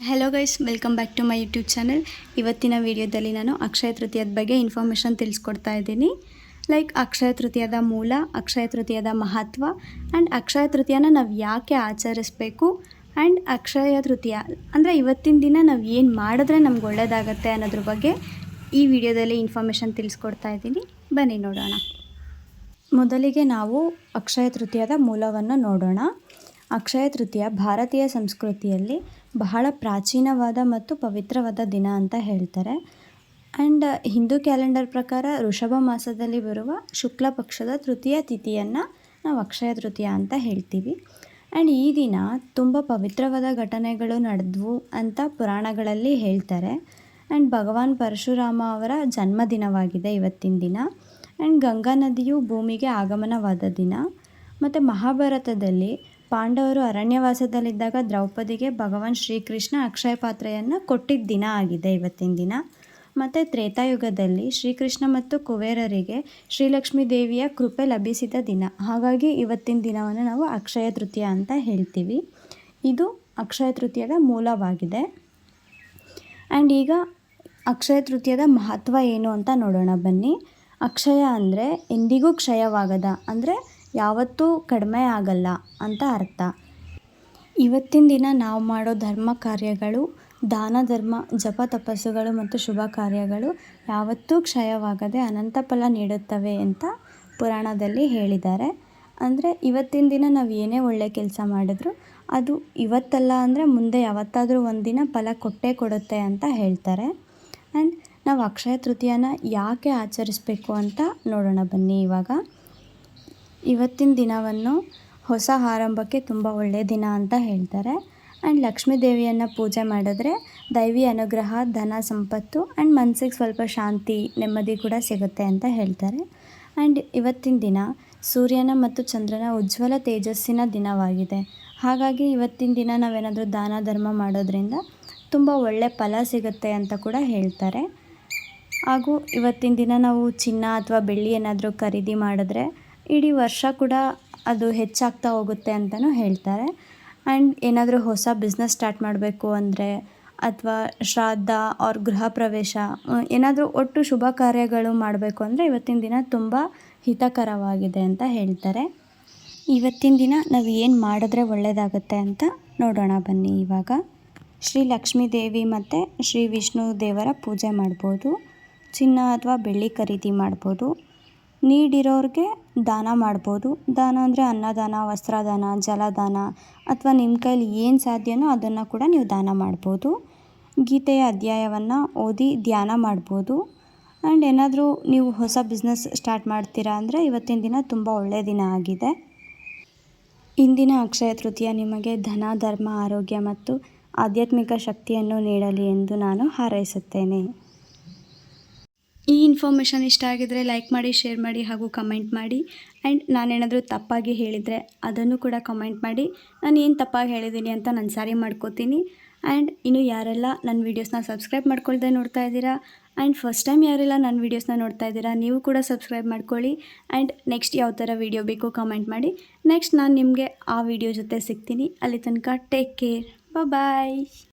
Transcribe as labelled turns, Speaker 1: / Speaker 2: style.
Speaker 1: Hello guys, welcome back to my YouTube channel. ಇವತ್ತಿನ ವಿಡಿಯೋದಲ್ಲಿ ನಾನು ಅಕ್ಷಯ ತೃತೀಯದ ಬಗ್ಗೆ ಇನ್ಫಾರ್ಮೇಷನ್ ತಿಳಿಸ್ಕೊಡ್ತಾ ಇದ್ದೀನಿ. ಲೈಕ್ ಅಕ್ಷಯ ತೃತೀಯದ ಮೂಲ, ಅಕ್ಷಯ ತೃತೀಯದ ಮಹತ್ವ ಆ್ಯಂಡ್ ಅಕ್ಷಯ ತೃತೀಯನ ನಾವು ಯಾಕೆ ಆಚರಿಸಬೇಕು ಆ್ಯಂಡ್ ಅಕ್ಷಯ ತೃತೀಯ ಅಂದರೆ ಇವತ್ತಿನ ದಿನ ನಾವು ಏನು ಮಾಡಿದ್ರೆ ನಮ್ಗೆ ಒಳ್ಳೆಯದಾಗತ್ತೆ ಅನ್ನೋದ್ರ ಬಗ್ಗೆ ಈ ವಿಡಿಯೋದಲ್ಲಿ ಇನ್ಫಾರ್ಮೇಷನ್ ತಿಳಿಸ್ಕೊಡ್ತಾ ಇದ್ದೀನಿ. ಬನ್ನಿ ನೋಡೋಣ. ಮೊದಲಿಗೆ ನಾವು ಅಕ್ಷಯ ತೃತೀಯದ ಮೂಲವನ್ನು ನೋಡೋಣ. ಅಕ್ಷಯ ತೃತೀಯ ಭಾರತೀಯ ಸಂಸ್ಕೃತಿಯಲ್ಲಿ ಬಹಳ ಪ್ರಾಚೀನವಾದ ಮತ್ತು ಪವಿತ್ರವಾದ ದಿನ ಅಂತ ಹೇಳ್ತಾರೆ. ಆ್ಯಂಡ್ ಹಿಂದೂ ಕ್ಯಾಲೆಂಡರ್ ಪ್ರಕಾರ ಋಷಭ ಮಾಸದಲ್ಲಿ ಬರುವ ಶುಕ್ಲ ಪಕ್ಷದ ತೃತೀಯ ತಿಥಿಯನ್ನು ನಾವು ಅಕ್ಷಯ ತೃತೀಯ ಅಂತ ಹೇಳ್ತೀವಿ. ಆ್ಯಂಡ್ ಈ ದಿನ ತುಂಬ ಪವಿತ್ರವಾದ ಘಟನೆಗಳು ನಡೆದವು ಅಂತ ಪುರಾಣಗಳಲ್ಲಿ ಹೇಳ್ತಾರೆ. ಆ್ಯಂಡ್ ಭಗವಾನ್ ಪರಶುರಾಮ ಅವರ ಜನ್ಮದಿನವಾಗಿದೆ ಇವತ್ತಿನ ದಿನ. ಆ್ಯಂಡ್ ಗಂಗಾ ನದಿಯು ಭೂಮಿಗೆ ಆಗಮನವಾದ ದಿನ. ಮತ್ತು ಮಹಾಭಾರತದಲ್ಲಿ ಪಾಂಡವರು ಅರಣ್ಯವಾಸದಲ್ಲಿದ್ದಾಗ ದ್ರೌಪದಿಗೆ ಭಗವಾನ್ ಶ್ರೀಕೃಷ್ಣ ಅಕ್ಷಯ ಪಾತ್ರೆಯನ್ನು ಕೊಟ್ಟಿದ್ದ ದಿನ ಆಗಿದೆ ಇವತ್ತಿನ ದಿನ. ಮತ್ತು ತ್ರೇತಾಯುಗದಲ್ಲಿ ಶ್ರೀಕೃಷ್ಣ ಮತ್ತು ಕುಬೇರರಿಗೆ ಶ್ರೀಲಕ್ಷ್ಮೀ ದೇವಿಯ ಕೃಪೆ ಲಭಿಸಿದ ದಿನ. ಹಾಗಾಗಿ ಇವತ್ತಿನ ದಿನವನ್ನು ನಾವು ಅಕ್ಷಯ ತೃತೀಯ ಅಂತ ಹೇಳ್ತೀವಿ. ಇದು ಅಕ್ಷಯ ತೃತೀಯದ ಮೂಲವಾಗಿದೆ. ಆ್ಯಂಡ್ ಈಗ ಅಕ್ಷಯ ತೃತೀಯದ ಮಹತ್ವ ಏನು ಅಂತ ನೋಡೋಣ ಬನ್ನಿ. ಅಕ್ಷಯ ಅಂದರೆ ಎಂದಿಗೂ ಕ್ಷಯವಾಗದ, ಅಂದರೆ ಯಾವತ್ತೂ ಕಡಿಮೆ ಆಗಲ್ಲ ಅಂತ ಅರ್ಥ. ಇವತ್ತಿನ ದಿನ ನಾವು ಮಾಡೋ ಧರ್ಮ ಕಾರ್ಯಗಳು, ದಾನ ಧರ್ಮ, ಜಪ ತಪಸ್ಸುಗಳು ಮತ್ತು ಶುಭ ಕಾರ್ಯಗಳು ಯಾವತ್ತೂ ಕ್ಷಯವಾಗದೆ ಅನಂತ ಫಲ ನೀಡುತ್ತವೆ ಅಂತ ಪುರಾಣದಲ್ಲಿ ಹೇಳಿದ್ದಾರೆ. ಅಂದರೆ ಇವತ್ತಿನ ದಿನ ನಾವು ಏನೇ ಒಳ್ಳೆಯ ಕೆಲಸ ಮಾಡಿದ್ರು ಅದು ಇವತ್ತಲ್ಲ ಅಂದರೆ ಮುಂದೆ ಯಾವತ್ತಾದರೂ ಒಂದಿನ ಫಲ ಕೊಟ್ಟೇ ಕೊಡುತ್ತೆ ಅಂತ ಹೇಳ್ತಾರೆ. ಆ್ಯಂಡ್ ನಾವು ಅಕ್ಷಯ ತೃತೀಯನ ಯಾಕೆ ಆಚರಿಸಬೇಕು ಅಂತ ನೋಡೋಣ ಬನ್ನಿ. ಇವಾಗ ಇವತ್ತಿನ ದಿನವನ್ನು ಹೊಸ ಆರಂಭಕ್ಕೆ ತುಂಬ ಒಳ್ಳೆಯ ದಿನ ಅಂತ ಹೇಳ್ತಾರೆ. ಆ್ಯಂಡ್ ಲಕ್ಷ್ಮೀ ದೇವಿಯನ್ನು ಪೂಜೆ ಮಾಡಿದ್ರೆ ದೈವಿ ಅನುಗ್ರಹ, ಧನ ಸಂಪತ್ತು ಆ್ಯಂಡ್ ಮನಸ್ಸಿಗೆ ಸ್ವಲ್ಪ ಶಾಂತಿ, ನೆಮ್ಮದಿ ಕೂಡ ಸಿಗುತ್ತೆ ಅಂತ ಹೇಳ್ತಾರೆ. ಆ್ಯಂಡ್ ಇವತ್ತಿನ ದಿನ ಸೂರ್ಯನ ಮತ್ತು ಚಂದ್ರನ ಉಜ್ವಲ ತೇಜಸ್ಸಿನ ದಿನವಾಗಿದೆ. ಹಾಗಾಗಿ ಇವತ್ತಿನ ದಿನ ನಾವೇನಾದರೂ ದಾನ ಧರ್ಮ ಮಾಡೋದ್ರಿಂದ ತುಂಬ ಒಳ್ಳೆಯ ಫಲ ಸಿಗುತ್ತೆ ಅಂತ ಕೂಡ ಹೇಳ್ತಾರೆ. ಹಾಗೂ ಇವತ್ತಿನ ದಿನ ನಾವು ಚಿನ್ನ ಅಥವಾ ಬೆಳ್ಳಿ ಏನಾದರೂ ಖರೀದಿ ಮಾಡಿದ್ರೆ ಇಡೀ ವರ್ಷ ಕೂಡ ಅದು ಹೆಚ್ಚಾಗ್ತಾ ಹೋಗುತ್ತೆ ಅಂತಲೂ ಹೇಳ್ತಾರೆ. ಆ್ಯಂಡ್ ಏನಾದರೂ ಹೊಸ ಬಿಸ್ನೆಸ್ ಸ್ಟಾರ್ಟ್ ಮಾಡಬೇಕು ಅಂದರೆ ಅಥವಾ ಶ್ರಾದ್ದ ಅವ್ರ ಗೃಹ ಪ್ರವೇಶ ಏನಾದರೂ ಒಟ್ಟು ಶುಭ ಕಾರ್ಯಗಳು ಮಾಡಬೇಕು ಅಂದರೆ ಇವತ್ತಿನ ದಿನ ತುಂಬ ಹಿತಕರವಾಗಿದೆ ಅಂತ ಹೇಳ್ತಾರೆ. ಇವತ್ತಿನ ದಿನ ನಾವು ಏನು ಮಾಡಿದ್ರೆ ಒಳ್ಳೆಯದಾಗುತ್ತೆ ಅಂತ ನೋಡೋಣ ಬನ್ನಿ. ಇವಾಗ ಶ್ರೀ ಲಕ್ಷ್ಮೀ ದೇವಿ ಮತ್ತು ಶ್ರೀ ವಿಷ್ಣು ದೇವರ ಪೂಜೆ ಮಾಡ್ಬೋದು. ಚಿನ್ನ ಅಥವಾ ಬೆಳ್ಳಿ ಖರೀದಿ ಮಾಡ್ಬೋದು. ನೀಡಿರೋರಿಗೆ ದಾನ ಮಾಡ್ಬೋದು. ದಾನ ಅಂದರೆ ಅನ್ನದಾನ, ವಸ್ತ್ರದಾನ, ಜಲದಾನ ಅಥವಾ ನಿಮ್ಮ ಕೈಲಿ ಏನು ಸಾಧ್ಯನೋ ಅದನ್ನು ಕೂಡ ನೀವು ದಾನ ಮಾಡ್ಬೋದು. ಗೀತೆಯ ಅಧ್ಯಾಯವನ್ನು ಓದಿ ಧ್ಯಾನ ಮಾಡ್ಬೋದು. ಆ್ಯಂಡ್ ಏನಾದರೂ ನೀವು ಹೊಸ ಬಿಸ್ನೆಸ್ ಸ್ಟಾರ್ಟ್ ಮಾಡ್ತೀರಾ ಅಂದರೆ ಇವತ್ತಿನ ದಿನ ತುಂಬ ಒಳ್ಳೆಯ ದಿನ ಆಗಿದೆ. ಇಂದಿನ ಅಕ್ಷಯ ತೃತೀಯ ನಿಮಗೆ ಧನ, ಧರ್ಮ, ಆರೋಗ್ಯ ಮತ್ತು ಆಧ್ಯಾತ್ಮಿಕ ಶಕ್ತಿಯನ್ನು ನೀಡಲಿ ಎಂದು ನಾನು ಹಾರೈಸುತ್ತೇನೆ. ಈ ಇನ್ಫಾರ್ಮೇಷನ್ ಇಷ್ಟ ಆಗಿದರೆ ಲೈಕ್ ಮಾಡಿ, ಶೇರ್ ಮಾಡಿ ಹಾಗೂ ಕಮೆಂಟ್ ಮಾಡಿ. ಆ್ಯಂಡ್ ನಾನೇನಾದರೂ ತಪ್ಪಾಗಿ ಹೇಳಿದರೆ ಅದನ್ನು ಕೂಡ ಕಮೆಂಟ್ ಮಾಡಿ. ನಾನು ಏನು ತಪ್ಪಾಗಿ ಹೇಳಿದ್ದೀನಿ ಅಂತ ನಾನು ಸರಿ ಮಾಡ್ಕೋತೀನಿ. ಆ್ಯಂಡ್ ಇನ್ನು ಯಾರೆಲ್ಲ ನನ್ನ ವೀಡಿಯೋಸ್ನ ಸಬ್ಸ್ಕ್ರೈಬ್ ಮಾಡ್ಕೊಳ್ದೆ ನೋಡ್ತಾ ಇದ್ದೀರಾ ಆ್ಯಂಡ್ ಫಸ್ಟ್ ಟೈಮ್ ಯಾರೆಲ್ಲ ನನ್ನ ವೀಡಿಯೋಸ್ನ ನೋಡ್ತಾ ಇದ್ದೀರಾ ನೀವು ಕೂಡ ಸಬ್ಸ್ಕ್ರೈಬ್ ಮಾಡ್ಕೊಳ್ಳಿ. ಆ್ಯಂಡ್ ನೆಕ್ಸ್ಟ್ ಯಾವ ಥರ ವೀಡಿಯೋ ಬೇಕು ಕಮೆಂಟ್ ಮಾಡಿ. ನೆಕ್ಸ್ಟ್ ನಾನು ನಿಮಗೆ ಆ ವಿಡಿಯೋ ಜೊತೆ ಸಿಗ್ತೀನಿ. ಅಲ್ಲಿ ತನಕ ಟೇಕ್ ಕೇರ್. ಬಾಯ್.